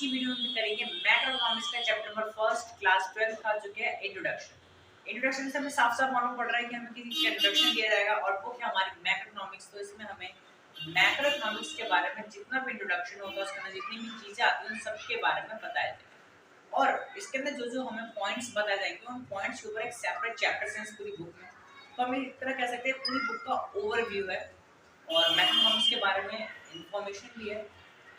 की वीडियो में करेंगे मैक्रोइकोनॉमिक्स का चैप्टर नंबर फर्स्ट क्लास 12 का जो कि है इंट्रोडक्शन। इंट्रोडक्शन से हमें साफ-साफ मालूम पड़ रहा है कि हमें किसी चीज़ का इंट्रोडक्शन दिया जाएगा और वो क्या हमारी मैक्रोइकोनॉमिक्स। तो इसमें हमें मैक्रोइकोनॉमिक्स के बारे में जितना भी इंट्रोडक्शन होगा उसके अंदर जितनी भी चीज़ें आती हैं उन सब के बारे में बताया जाएगा। और इसके अंदर जो-जो हमें पॉइंट्स बताए जाएंगे उन पॉइंट्स के ऊपर एक सेपरेट चैप्टर्स हैं इस पूरी बुक में। तो हम एक तरह कह सकते हैं पूरी बुक का ओवरव्यू है और मैक्रोइकोनॉमिक्स के बारे में इंफॉर्मेशन भी है।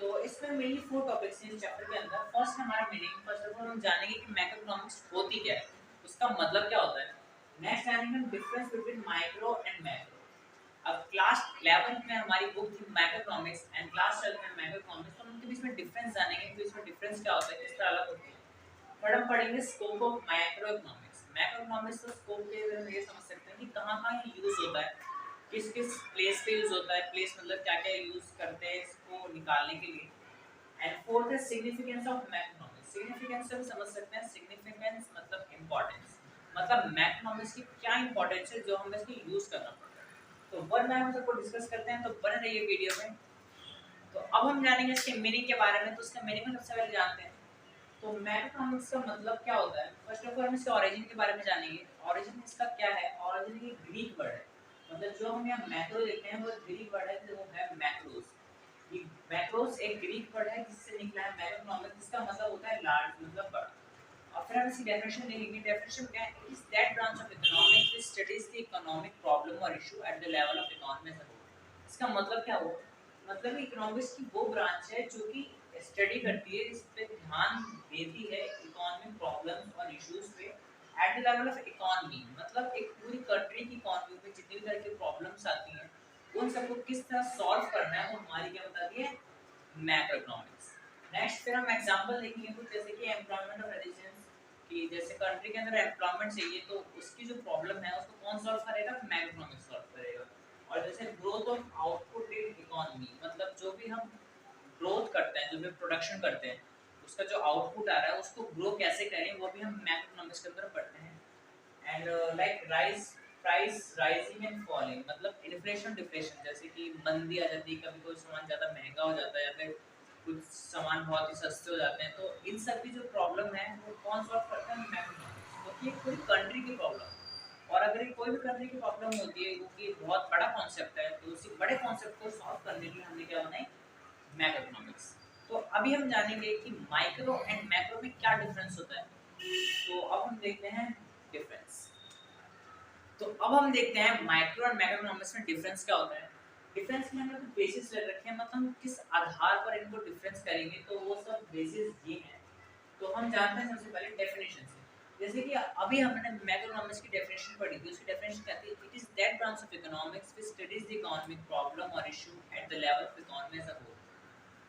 तो इसमें मेनली 4 टॉपिक्स हैं इस चैप्टर के अंदर। फर्स्ट हमारा मीनिंग, फर्स्ट ऑफ ऑल हम जानेंगे कि मैक्रोइकोनॉमिक्स होती क्या है, उसका मतलब क्या होता है। नेक्स्ट जानेंगे हम difference between micro and macro. अब क्लास 11th में हमारी बुक थी मैक्रोइकोनॉमिक्स एंड क्लास 12th में मैक्रोइकोनॉमिक्स, तो हम उनके बीच में डिफरेंस जानेंगे कि इसमें डिफरेंस क्या होता है, किस तरह अलग होती है। फिर हम पढ़ेंगे स्कोप ऑफ मैक्रोइकोनॉमिक्स। मैक्रोइकोनॉमिक्स तो स्कोप के हम ये समझ सकते हैं कि कहाँ-कहाँ ये यूज होता है, किस-किस प्लेस पे यूज होता है, प्लेस मतलब क्या-क्या यूज करते हैं इसको निकालने के लिए। एंड फोर्थ है सिग्निफिकेंस ऑफ मैक्रोइकोनॉमिक्स। सिग्निफिकेंस से हम समझ सकते हैं, सिग्निफिकेंस मतलब इंपॉर्टेंस, मतलब मैक्रोइकोनॉमिक्स की क्या इंपॉर्टेंस है जो हमें इसको यूज करना पड़ता है। तो वन बाय हम सबको डिस्कस करते हैं, तो बने रहिए वीडियो में। तो अब हम जानेंगे इसके मीनिंग के बारे में। तो इसका मीनिंग हम सबसे पहले जानते हैं। तो मैक्रोइकोनॉमिक्स का मतलब क्या होता है। फर्स्ट ऑफ ऑल हम इसके ओरिजिन के बारे में जानेंगे। ओरिजिन इसका क्या है। ओरिजिन एक ग्रीक वर्ड है, मतलब जो हम यहाँ मैक्रो देखते हैं वो ग्रीक वर्ड है, जो है मैक्रोस। ये मैक्रोस एक ग्रीक वर्ड है जिससे निकला है मैक्रोइकोनॉमिक्स, जिसका मतलब होता है लार्ज, मतलब बड़ा। और फिर हम इसकी डेफिनेशन देखेंगे। डेफिनेशन क्या है। It is that branch of economics which studies the economic problem और issue at the level of economy as a whole. इसका मतलब क्या हुआ, मतलब इकोनॉमिक्स की वो ब्रांच है जो कि स्टडी करती है, इस पे ध्यान देती है इकोनॉमिक प्रॉब्लम्स और इश्यूज पे eight the level of economy. मतलब एक पूरी कंट्री की इकोनॉमी में जितनी भी तरह की प्रॉब्लम्स आती हैं उन सबको किस तरह सॉल्व करना है वो हमारी क्या बताती है, मैक्रोइकोनॉमिक्स। नेक्स्ट फिर हम एग्जांपल देखेंगे कुछ, जैसे कि एम्प्लॉयमेंट ऑफ रेजिडेंट्स, कि जैसे कंट्री के अंदर एम्प्लॉयमेंट चाहिए तो उसकी जो प्रॉब्लम है उसको कौन सॉल्व करेगा, मैक्रोइकोनॉमिक्स सॉल्व करेगा। और जैसे growth of output in economy, मतलब जो भी हम ग्रोथ करते हैं, जो भी प्रोडक्शन करते हैं, उसका जो आउटपुट आ रहा है उसको ग्रो कैसे करें वो भी हम मैक्रोइकोनॉमिक्स के अंदर पढ़ते हैं। And like rise price rising and falling, मतलब इन्फ्लेशन डिफ्लेशन, जैसे कि मंदी आ जाती है, कभी कोई सामान ज़्यादा महंगा हो जाता है या फिर कुछ सामान बहुत ही सस्ते हो जाते हैं, तो इन सब की जो प्रॉब्लम है वो कौन सॉल्व करता है, मैक्रोइकोनॉमिक्स, क्योंकि ये पूरी कंट्री की प्रॉब्लम। और अगर ये कोई भी कंट्री की प्रॉब्लम होती है क्योंकि बहुत बड़ा कॉन्सेप्ट है, तो उसी बड़े कॉन्सेप्ट को सॉल्व करने के लिए हमने क्या बनाई, मैक्रोइकोनॉमिक्स। तो अभी हम जानेंगे कि माइक्रो एंड मैक्रो में क्या डिफरेंस होता है। तो अब हम देखते हैं डिफरेंस। तो अब हम देखते हैं माइक्रो और मैक्रोइकोनॉमिक्स में डिफरेंस क्या होता है। डिफरेंस के हमने कुछ बेसिस ले रखे हैं, मतलब हम किस आधार पर इनको डिफरेंस करेंगे, तो वो सब बेसिस ये हैं। तो हम जानते हैं सबसे पहले डेफिनेशन से। जैसे कि अभी हमने मैक्रोइकोनॉमिक्स की डेफिनेशन पढ़ी थी, उसकी डेफिनेशन कहती है it is that branch of economics which studies the economic problem और issue at the level of economy as a whole.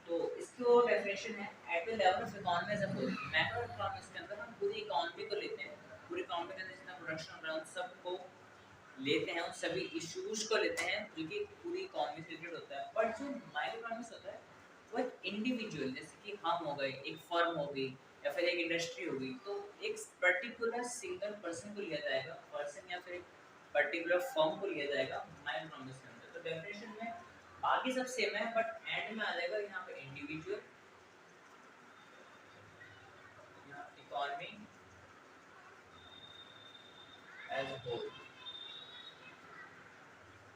तो इसकी वो डेफिनेशन है at the level of economy as a whole. Macroeconomics के अंदर हम पूरी economy को लेते हैं, पूरी इकोनॉमी के अंदर जितना प्रोडक्शन हो रहा है उन सबको लेते हैं, उन सभी इश्यूज को लेते हैं जो कि पूरी इकोनॉमी से रिलेटेड होता है। बट जो माइक्रो इकोनॉमिक्स होता है वो एक इंडिविजुअल, जैसे कि हम हो गए, एक फर्म हो गई या फिर एक इंडस्ट्री हो गई, तो एक पर्टिकुलर सिंगल पर्सन को लिया जाएगा, पर्सन या फिर एक पर्टिकुलर फर्म को लिया जाएगा माइक्रो इकोनॉमिक्स के अंदर। तो डेफिनेशन में बाकी सब सेम है, बट एंड में आ जाएगा यहाँ पे इंडिविजुअल, यहाँ economy as a whole.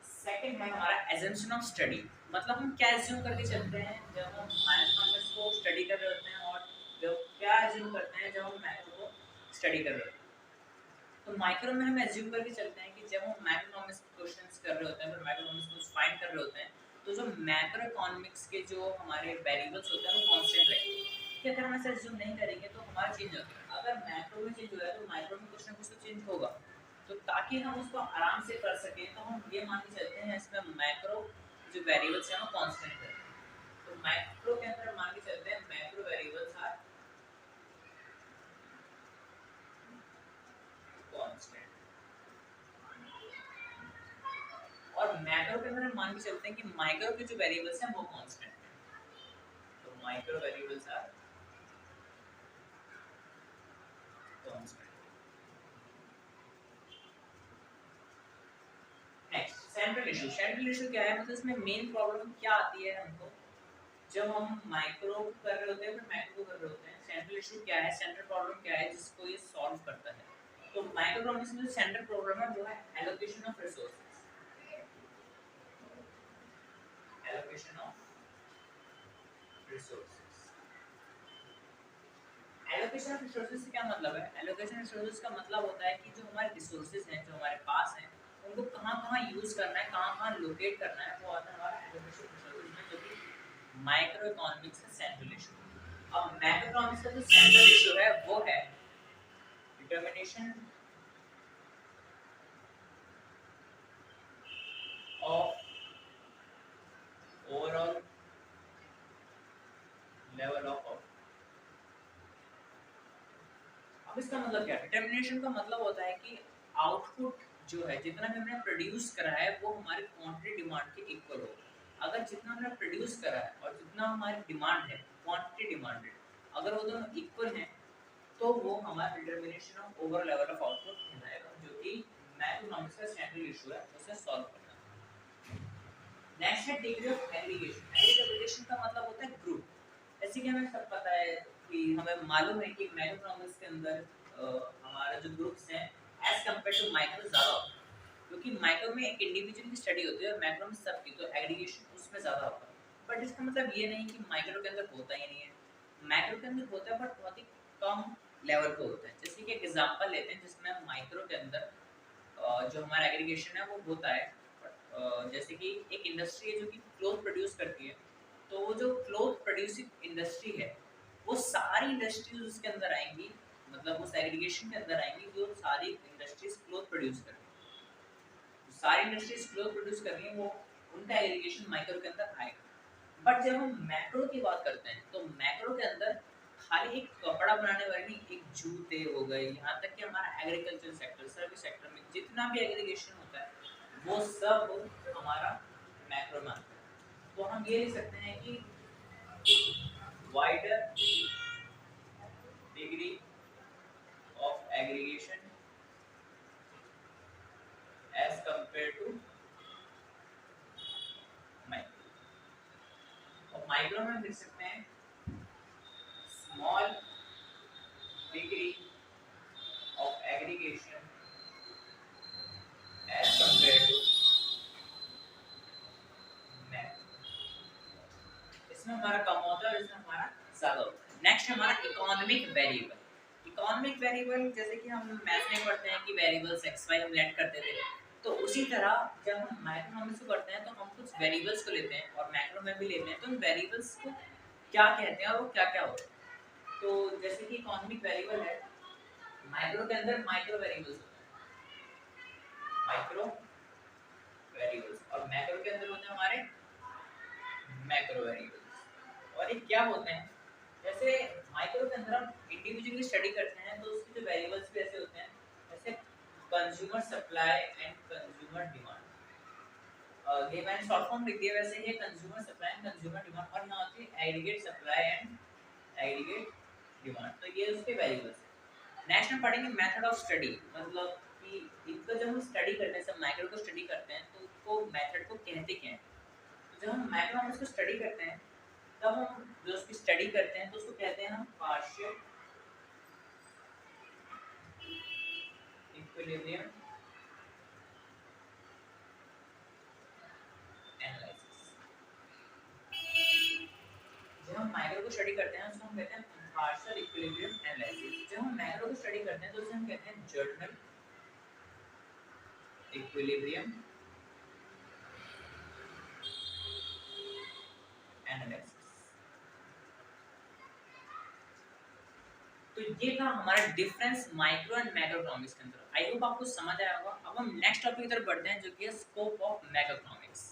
Second है हमारा एजम्पशन ऑफ स्टडी, मतलब हम क्या एज्यूम करके चलते हैं जब हम माइक्रोइकोनॉमिक्स को स्टडी कर रहे होते हैं, और जब क्या एज्यूम करते हैं जब हम मैक्रो को स्टडी कर रहे होते हैं। तो माइक्रो में हम एज्यूम करके चलते हैं कि जब हम मैक्रोइकोनॉमिक्स के क्वेश्चंस कर रहे होते हैं, फिर मैक्रोइकोनॉमिक्स को फाइंड कर रहे होते हैं, तो जो मैक्रोइकोनॉमिक्स के जो हमारे वेरिएबल्स होते हैं वो कांस्टेंट रहेंगे। कि अगर हम ऐसा एज्यूम नहीं करेंगे तो हमारा चेंज होता है। अगर मैक्रो में चेंज हो रहा है तो माइक्रो में कुछ ना कुछ तो चेंज होगा। तो ताकि हम उसको आराम से कर सकें तो हम ये मान के चलते हैं इसमें मैक्रो जो वेरिएबल्स हैं वो कांस्टेंट है। तो मैक्रो के अंदर मान के चलते हैं मैक्रो वेरिएबल्स आर कांस्टेंट, और मैक्रो के अंदर हम मान के चलते हैं कि माइक्रो के जो वेरिएबल्स हैं वो कांस्टेंट है। तो micro variables are constant. Next central issue. Central issue क्या है, मतलब इसमें मेन प्रॉब्लम क्या आती है हमको, जब हम माइक्रो कर रहे होते हैं फिर मैक्रो कर रहे होते हैं, सेंट्रल इशू क्या है, सेंट्रल प्रॉब्लम क्या है जिसको ये सॉल्व करता है। तो माइक्रोइकोनॉमिक्स में जो सेंट्रल प्रॉब्लम है वो है allocation of resources. Allocation of resources. Allocation of resources से क्या मतलब है? एलोकेशन ऑफ रिसोर्सेज का मतलब होता है कि जो हमारे रिसोर्सेज हैं, जो हमारे पास हैं, उनको कहाँ-कहाँ यूज करना है, कहाँ-कहाँ लोकेट करना है, वो आता है हमारा एलोकेशन ऑफ रिसोर्सेज में, जो कि माइक्रो इकोनॉमिक्स का सेंट्रल इशू। अब मैक्रो इकोनॉमिक्स का जो सेंट्रल इशू है वो है determination of overall level of output. अब इसका मतलब क्या है? डिटरमिनेशन का मतलब होता है कि आउटपुट जो है, जितना भी हमने प्रोड्यूस करा है वो हमारी क्वांटिटी डिमांड के इक्वल हो। अगर जितना हमने प्रोड्यूस करा है और जितना हमारी डिमांड है, क्वांटिटी डिमांडेड, अगर वो दोनों इक्वल हैं तो वो हमारा determination of over level of output कहलाएगा, जो कि मैथमेटिक्स का सेंट्रल इशू है, उसे सॉल्व करना। नेक्स्ट है डिग्री ऑफ एग्रीगेशन। एग्रीगेशन का मतलब होता है ग्रुप। जैसे कि हमें सब पता है कि हमें मालूम है कि मैक्रोइकोनॉमिक्स के अंदर हमारा जो ग्रुप्स हैं एज कंपेयर टू माइक्रो ज़्यादा होता है, क्योंकि माइक्रो में एक इंडिविजुअल की स्टडी होती है और मैक्रो में सबकी, तो एग्रीगेशन उसमें ज़्यादा होता है। बट इसका मतलब ये नहीं कि माइक्रो के अंदर होता ही नहीं है, मैक्रो के अंदर होता है बट बहुत ही कम लेवल पे होता है। जैसे कि एक एग्जांपल लेते हैं जिसमें माइक्रो के अंदर जो हमारा एग्रीगेशन है वो होता है। जैसे कि एक इंडस्ट्री है जो कि क्लोथ प्रोड्यूस करती है, तो वो जो क्लोथ प्रोड्यूसिंग इंडस्ट्री है वो सारी इंडस्ट्रीज उसके अंदर आएंगी, मतलब उस एग्रीगेशन के अंदर आएंगी जो सारी इंडस्ट्रीज क्लोथ प्रोड्यूस कर रही हैं। तो सारी इंडस्ट्रीज क्लोथ प्रोड्यूस कर रही हैं, वो उनका एग्रीगेशन माइक्रो के अंदर आएगा। बट जब हम मैक्रो की बात करते हैं तो मैक्रो के अंदर खाली एक कपड़ा बनाने वाले नहीं, एक जूते हो गए, यहाँ तक कि हमारा एग्रीकल्चर सेक्टर, सर्विस सेक्टर में जितना भी एग्रीगेशन होता है वो सब हमारा मैक्रो में आता है। तो हम ये लिख सकते हैं कि wider degree of aggregation as compared to micro। और माइक्रो में लिख सकते हैं small degree of aggregation as compared to macro। इसमें हमारा कम होता है और इसमें हमारा ज्यादा होता है। नेक्स्ट हमारा इकोनॉमिक वेरिएबल। इकोनॉमिक वेरिएबल जैसे कि हम मैथ में पढ़ते हैं कि वेरिएबल्स एक्स वाई हम लेट करते थे, तो उसी तरह जब हम माइक्रोइकोनॉमिक्स को पढ़ते हैं तो हम कुछ वेरिएबल्स को लेते हैं और मैक्रो में भी लेते हैं, तो उन वेरिएबल्स को क्या कहते हैं और वो क्या क्या होते हैं। तो जैसे कि इकोनॉमिक वेरिएबल है, माइक्रो के अंदर माइक्रो वेरिएबल्स होते हैं, माइक्रो वेरिएबल्स, और मैक्रो के अंदर होते हैं हमारे मैक्रो वेरिएबल्स। और ये क्या होते हैं? जैसे माइक्रो के अंदर हम इंडिविजुअली स्टडी करते हैं तो उसके जो वेरिएबल्स भी ऐसे होते हैं, जैसे consumer supply and consumer demand. ये मैंने शॉर्ट फॉर्म लिख दिया, वैसे ये consumer supply and consumer demand, और यहाँ होती है aggregate supply and aggregate demand. तो ये उसके वेरिएबल्स हैं। नेक्स्ट हम पढ़ेंगे मेथड ऑफ स्टडी, मतलब कि इनको जब हम स्टडी करते हैं, सब माइक्रो को स्टडी करते हैं तो उसको मेथड को कहते क्या हैं। तो जब हम माइक्रो को स्टडी करते हैं तब हम जो उसकी स्टडी करते हैं तो उसको कहते हैं हम पार्शियल इक्विलिब्रियम एनालिसिस। जब हम माइक्रो को स्टडी करते हैं उसको हम कहते हैं पार्शियल इक्विलिब्रियम एनालिसिस। जब हम मैक्रो को स्टडी करते हैं तो उसे हम कहते हैं जर्नल इक्विलिब्रियम एनालिसिस। तो ये था हमारा डिफरेंस माइक्रो एंड मैक्रोइकोनॉमिक्स के अंदर। आई होप आपको समझ आया होगा। अब हम नेक्स्ट टॉपिक की तरफ बढ़ते हैं जो कि है स्कोप ऑफ मैक्रोइकोनॉमिक्स।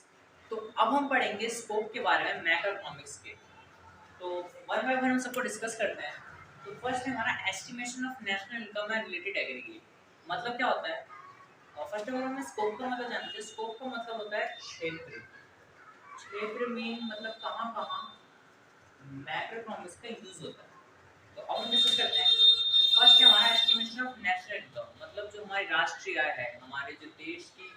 तो अब हम पढ़ेंगे स्कोप के बारे में मैक्रोइकोनॉमिक्स के। तो वन बाय वन हम सबको डिस्कस करते हैं। तो फर्स्ट है हमारा estimation of national income and related aggregate. मतलब क्या होता है? फर्स्ट ऑफ ऑल हमें स्कोप का मतलब जानते हैं। स्कोप का मतलब होता है क्षेत्र। क्षेत्र में मतलब कहाँ-कहाँ मैक्रोइकोनॉमिक्स का यूज होता है। तो अब हम डिस्कस करते हैं। फर्स्ट है हमारा एस्टिमेशन ऑफ नेशनल इनकम, मतलब जो हमारी राष्ट्रीय आय है, हमारे जो देश की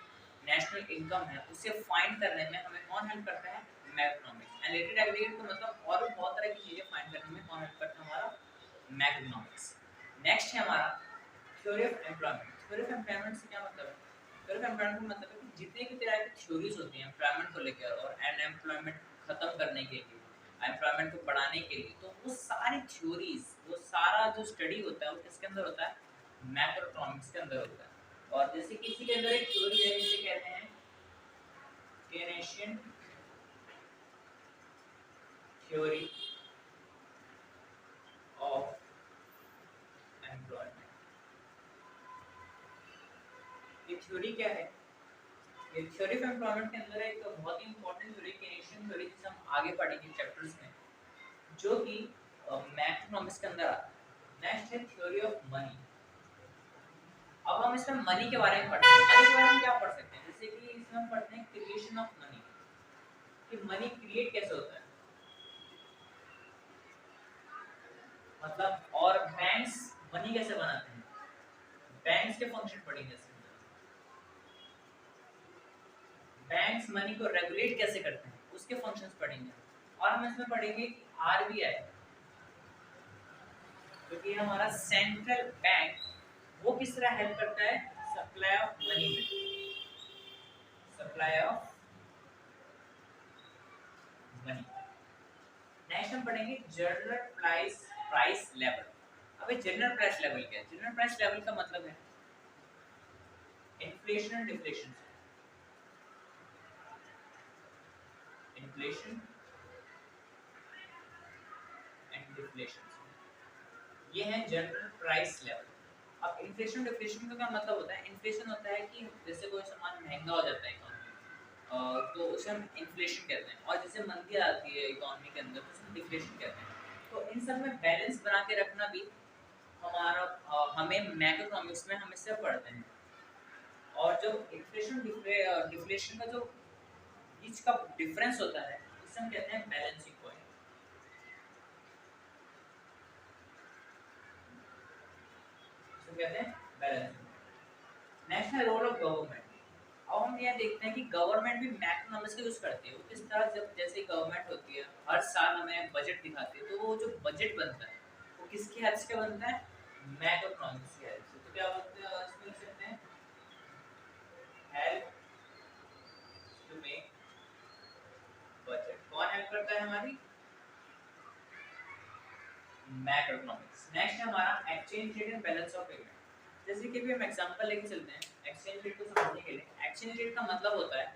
नेशनल इनकम है, उसे फाइंड करने में हमें कौन हेल्प करता है? मैक्रोइकोनॉमिक्स। एंड रिलेटेड एग्रीगेट का मतलब और भी बहुत तरह की चीजें फाइंड करने में कौन हेल्प करता है, हमारा मैक्रोइकोनॉमिक्स। नेक्स्ट है हमारा theory of employment. Theory of employment से क्या मतलब है? थ्योरी ऑफ एम्प्लॉयमेंट का मतलब है कि जितने भी तरह की थ्योरीज होती हैं एम्प्लॉयमेंट को लेकर और अनएम्प्लॉयमेंट खत्म करने के लिए, एम्प्लॉयमेंट को बढ़ाने के लिए, तो वो सारी थ्योरीज, वो सारा जो स्टडी होता है वो किसके अंदर होता है? मैक्रोइकोनॉमिक्स के अंदर होता है। और जैसे किसी के अंदर एक थ्योरी है जिसे कहते हैं केनेशियन थ्योरी ऑफ एम्प्लॉयमेंट। ये थ्योरी क्या है? ये थ्योरी ऑफ एम्प्लॉयमेंट के अंदर एक बहुत ही इंपॉर्टेंट थ्योरी केनेशियन थ्योरी जिसे हम आगे पढ़ेंगे चैप्टर्स में, जो कि मैक्रोइकोनॉमिक्स के अंदर आता है। नेक्स्ट है थ्योरी ऑफ मनी। अब हम इसमें मनी के बारे में पढ़ते हैं। मनी के बारे में क्या पढ़ सकते हैं? जैसे कि इसमें हम पढ़ते हैं क्रिएशन ऑफ मनी, कि मनी क्रिएट कैसे होता है, मतलब और बैंक्स मनी कैसे बनाते हैं, बैंक्स के फंक्शन पढ़ेंगे इसमें। बैंक्स मनी को रेगुलेट कैसे करते हैं, उसके फंक्शंस पढ़ेंगे। और हम इसमें पढ़ेंगे कि आरबीआई, क्योंकि हमारा सेंट्रल बैंक, वो किस तरह हेल्प करता है सप्लाई ऑफ मनी में, सप्लाई ऑफ मनी। नेक्स्ट हम पढ़ेंगे जनरल प्राइस लेवल। अबे जनरल प्राइस लेवल क्या है? जनरल प्राइस लेवल का मतलब है inflation and deflation. Inflation and deflation, ये है जनरल प्राइस लेवल। अब इन्फ्लेशन डिफ्लेशन का क्या मतलब होता है? इन्फ्लेशन होता है कि जैसे कोई सामान महंगा हो जाता है इकोनॉमी में, तो उसे हम इन्फ्लेशन कहते हैं। और जैसे मंदी आती है इकोनॉमी के अंदर तो उसे डिफ्लेशन कहते हैं। तो इन सब में बैलेंस बना के रखना भी हमारा हमें मैक्रोइकोनॉमिक्स में हम इससे पढ़ते हैं। और जो इन्फ्लेशन डिफ्लेशन का जो बीच का डिफरेंस होता है उसे हम कहते हैं बैलेंसिंग पॉइंट। इसे कहते हैं बैलेंसिंग। नेक्स्ट है रोल ऑफ गवर्नमेंट। अब हम यह देखते हैं कि गवर्नमेंट भी मैक्रोइकोनॉमिक्स का यूज करती है। वो किस तरह? जब जैसे गवर्नमेंट होती है हर साल हमें बजट दिखाती है, तो वो जो बजट बनता है वो किसकी हेल्प से बनता है? मैक्रोइकोनॉमिक्स की हेल्प से। तो क्या बोलते हैं इसमें लिख सकते हैं हेल्प टू मेक बजट। कौन हेल्प करता है? हमारी मैक्रोइकोनॉमिक्स। नेक्स्ट है हमारा exchange rate and balance of payment. जैसे कि भी हम एग्जांपल लेके चलते हैं एक्सचेंज रेट को समझने के लिए। एक्सचेंज रेट का मतलब होता है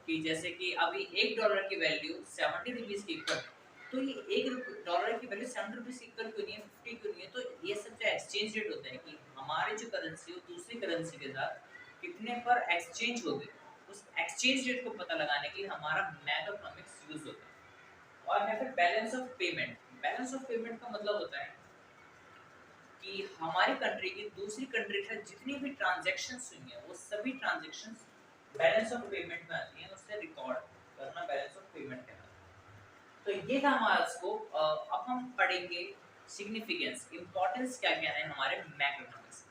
कि जैसे कि अभी $1 की वैल्यू 70 रुपीस की इक्वल है, तो ये $1 की वैल्यू 70 रुपीस इक्वल क्यों नहीं है, 50 क्यों नहीं है? तो ये सब जो एक्सचेंज रेट होता है कि हमारी जो करेंसी है दूसरी करेंसी के साथ कितने पर एक्सचेंज हो गई, उस एक्सचेंज रेट को पता लगाने के लिए हमारा मैक्रोइकोनॉमिक्स यूज होता है। और है फिर balance of payment. Balance of payment का मतलब होता है कि हमारी कंट्री की दूसरी कंट्री के साथ जितनी भी ट्रांजैक्शंस हुई हैं वो सभी ट्रांजैक्शंस बैलेंस ऑफ पेमेंट में आती हैं, उससे रिकॉर्ड करना बैलेंस ऑफ पेमेंट कहलाता है। तो ये था हमारा स्कोप। अब हम पढ़ेंगे सिग्निफिकेंस, इंपॉर्टेंस क्या क्या है हमारे मैक्रोइकोनॉमिक्स।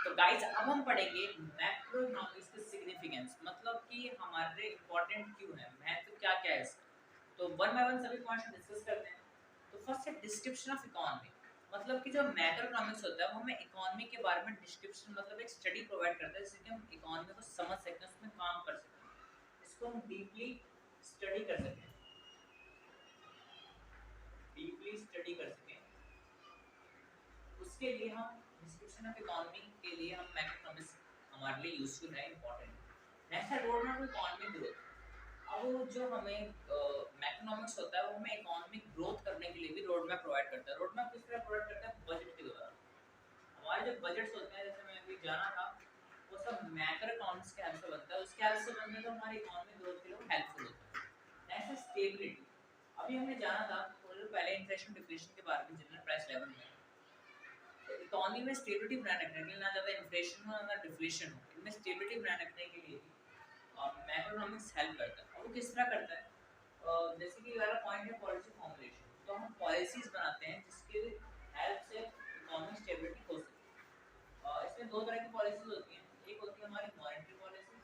तो गाइस अब हम पढ़ेंगे मैक्रोइकोनॉमिक्स का सिग्निफिकेंस, मतलब कि हमारे इंपॉर्टेंट क्यों है, महत्व क्या क्या है इसका। तो वन बाय वन सभी पॉइंट्स डिस्कस करते हैं। तो फर्स्ट है डिस्क्रिप्शन ऑफ इकोनॉमी। मतलब कि जो मैक्रोइकोनॉमिक्स होता है वो हमें इकोनॉमी के बारे में डिस्क्रिप्शन मतलब एक स्टडी प्रोवाइड करता है जिससे कि हम इकोनॉमी को समझ सकते हैं, उसमें काम कर सकते हैं, इसको हम डीपली स्टडी कर सकें, डीपली स्टडी कर सकें। उसके लिए हम डिस्क्रिप्शन ऑफ इकोनॉमी के लिए हम मैक्रोइकोनॉमिक्स हमारे लिए यूजफुल है, इंपॉर्टेंट। नेक्स्ट है road map to economic growth. अब जो हमें मैक्रोइकोनॉमिक्स होता है वो हमें इकोनॉमिक ग्रोथ करने के लिए भी रोड मैप प्रोवाइड करता है। रोड मैप किस तरह प्रोवाइड करता है? बजट के द्वारा। हमारे जो बजट्स होते हैं, जैसे मैं अभी जाना था, वो सब मैक्रोइकोनॉमिक्स के हेल्प से बनता है। उसके हेल्प से बनने से तो हमारी इकोनॉमिक ग्रोथ के लिए हेल्पफुल होता है। नेक्स्ट है स्टेबिलिटी। अभी हमने जाना था थोड़ी देर पहले इन्फ्लेशन डिफ्लेशन के बारे में जनरल प्राइस लेवल में। तो इकोनॉमी में स्टेबिलिटी बनाए रखने के लिए, ना ज़्यादा इन्फ्लेशन हो ना डिफ्लेशन हो, इनमें स्टेबिलिटी बनाए रखने के लिए मैक्रोइकोनॉमिक्स हेल्प करता है। और वो किस तरह करता है? जैसे कि वाला पॉइंट है पॉलिसी फॉर्मुलेशन। तो हम पॉलिसीज बनाते हैं जिसके हेल्प से इकोनॉमिक स्टेबिलिटी हो सके। इसमें दो तरह की पॉलिसीज होती हैं। एक होती है हमारी monetary policy,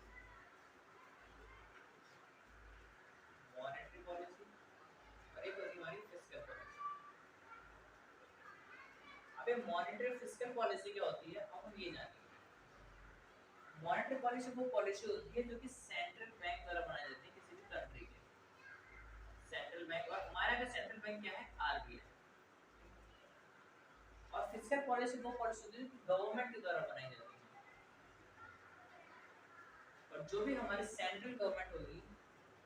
monetary fiscal policy क्या होती है अब हम ये जानेंगे। मॉनेटरी पॉलिसी वो पॉलिसी होती है जो कि सेंट्रल बैंक द्वारा बनाई जाती है किसी भी कंट्री के। सेंट्रल बैंक, और हमारा का सेंट्रल बैंक क्या है, आरबीआई। और फिस्कल पॉलिसी वो पॉलिसी होती है जो गवर्नमेंट के द्वारा बनाई जाती है। और जो भी हमारी सेंट्रल गवर्नमेंट होगी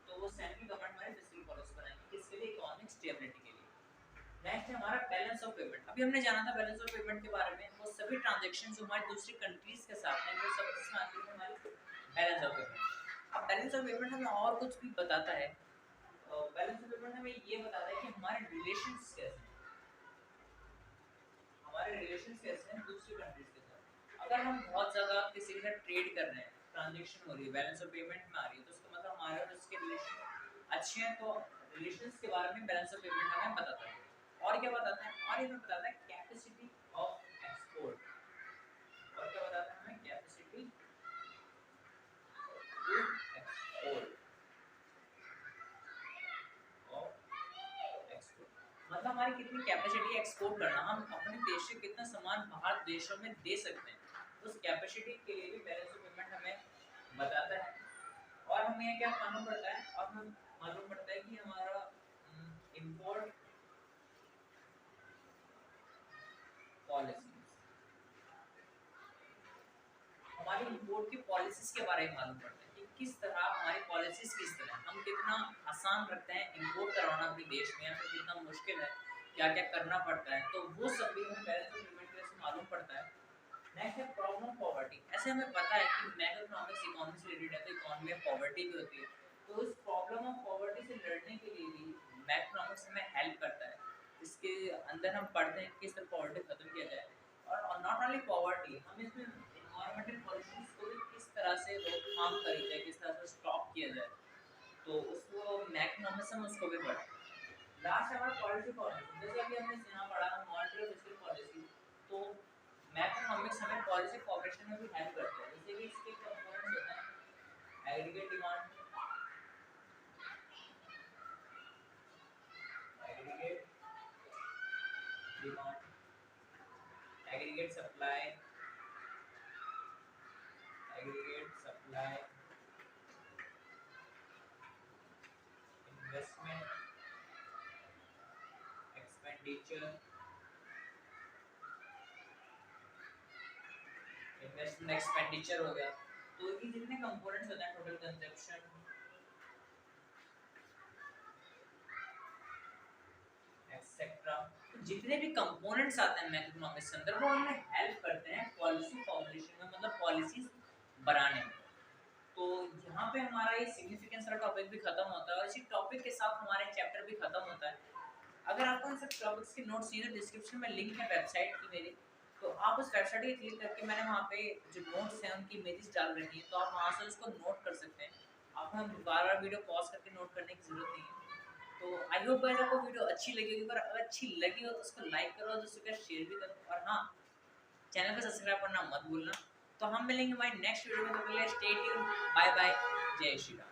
तो वो सेंट्रल गवर्नमेंट हमारी फिस्कल पॉलिसी बनाएगी किसके लिए, इकोनॉमिक स्टेबिलिटी के लिए। नेक्स्ट है हमारा बैलेंस ऑफ पेमेंट। अभी हमने जाना था बैलेंस ऑफ पेमेंट के बारे में, वो सभी ट्रांजैक्शन जो हमारी दूसरी कंट्रीज के साथ हैं वो सब इसमें आती है हमारी बैलेंस ऑफ पेमेंट। अब बैलेंस ऑफ पेमेंट हमें और कुछ भी बताता है। बैलेंस ऑफ पेमेंट हमें ये बताता है कि हमारे रिलेशंस कैसे हैं, हमारे रिलेशंस कैसे हैं दूसरी कंट्रीज के साथ। अगर हम बहुत ज़्यादा किसी के साथ ट्रेड कर रहे हैं, ट्रांजैक्शन हो रही है, बैलेंस ऑफ पेमेंट में आ रही है, तो उसका मतलब हमारे और उसके रिलेशन अच्छे हैं। तो रिलेशंस के बारे में बैलेंस ऑफ पेमेंट हमें बताता है। और क्या बताता है, और ये हमें बताता है कैपेसिटी ऑफ एक्सपोर्ट। और क्या बताता है हमें, capacity to export of export, मतलब हमारी कितनी कैपेसिटी एक्सपोर्ट करना, हम अपने देश से कितना सामान बाहर देशों में दे सकते हैं, उस कैपेसिटी के लिए भी बैलेंस ऑफ पेमेंट हमें बताता है। और हमें ये क्या मालूम पड़ता है, और हमें मालूम पड़ता है कि हमारा इंपोर्ट पॉलिसीज, हमारी इंपोर्ट की पॉलिसीज के बारे में मालूम पड़ता है कि किस तरह हमारी पॉलिसीज, किस तरह हम कितना आसान रखते हैं इंपोर्ट करवाना अपने देश में, या फिर कितना मुश्किल है, क्या क्या करना पड़ता है, तो वो सब भी हमें बैलेंस ऑफ पेमेंट से मालूम पड़ता है। नेक्स्ट है प्रॉब्लम ऑफ पॉवर्टी। ऐसे हमें पता है कि मैक्रोइकोनॉमिक्स इकोनॉमी से रिलेटेड है, तो इकोनॉमी में पॉवर्टी भी होती है, तो इस प्रॉब्लम ऑफ पॉवर्टी से लड़ने के लिए भी मैक्रोइकोनॉमिक्स हमें हेल्प करता है। इसके अंदर हम पढ़ते हैं किस तरह पॉवर्टी खत्म किया जाए, और नॉट ओनली पॉवर्टी, हम इसमें एनवायरमेंटल पॉलिसीज को भी किस तरह से रोकथाम करी जाए, किस तरह से स्टॉप किया जाए, तो उसको मैक्रोइकोनॉमिक्स में उसको भी पढ़ा। लास्ट हमारा पॉलिसी फॉर्मेशन, जैसे अभी हमने यहाँ पढ़ा मॉनेटरी और फिस्कल पॉलिसी, तो मैक्रोइकोनॉमिक्स हमें पॉलिसी फॉर्मेशन में भी हेल्प करता है। जैसे कि इसके कंपोनेंट्स होते हैं aggregate demand, aggregate demand, aggregate supply, aggregate supply, investment expenditure, investment expenditure हो गया। तो ये जितने कंपोनेंट्स होते हैं, टोटल कंजप्शन, एक्सेट्रा, जितने भी कंपोनेंट्स आते हैं मैक्रोइकोनॉमिक्स के अंदर, वो हमें हेल्प करते हैं पॉलिसी फॉर्मुलेशन में, मतलब पॉलिसीज बनाने में। तो यहाँ पे हमारा ये सिग्निफिकेंस वाला टॉपिक भी खत्म होता है, और इसी टॉपिक के साथ हमारे चैप्टर भी खत्म होता है। अगर आपको इन सब टॉपिक्स के नोट्स चाहिए तो डिस्क्रिप्शन में लिंक है वेबसाइट की मेरी, तो आप उस वेबसाइट पे क्लिक करके, मैंने वहाँ पे जो नोट्स हैं उनकी इमेजेस डाल रखी है, तो आप वहाँ से उसको नोट कर सकते हैं। आपको हम बार-बार वीडियो पॉज करके नोट करने की ज़रूरत नहीं है। तो आई होप गाइस आपको वीडियो अच्छी लगी होगी, पर अगर अच्छी लगी हो तो उसको लाइक करो, दूसरों के साथ शेयर भी करो, और हाँ, चैनल को सब्सक्राइब करना मत भूलना। तो हम मिलेंगे हमारी नेक्स्ट वीडियो में, तो स्टे ट्यून्ड, बाय बाय, जय श्री राम।